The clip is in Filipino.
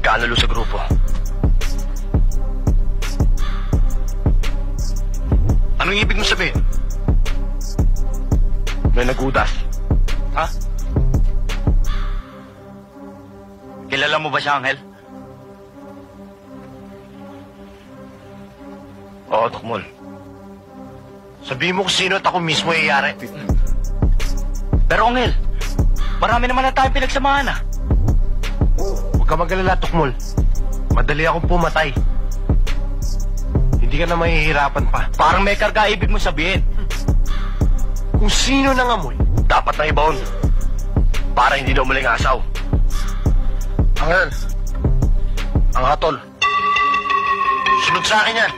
nagkaanulo sa grupo. Anong ibig mo sabihin? May nagudas. Ha? Kilala mo ba siya, Angel? Oo, Tukmol. Sabihin mo kung sino at ako mismo iyayari. Pero, Angel, marami naman na tayong pinagsamahan, ah. Huwag ka mag-alala, Tukmol. Madali akong pumatay. Hindi ka na mahihirapan pa. Parang may karga ibig mo sabihin. Kung sino nangamoy, Dapat na ibaon. Para hindi na umuling asaw. Angel, ang hatol. Sunod sa akin yan.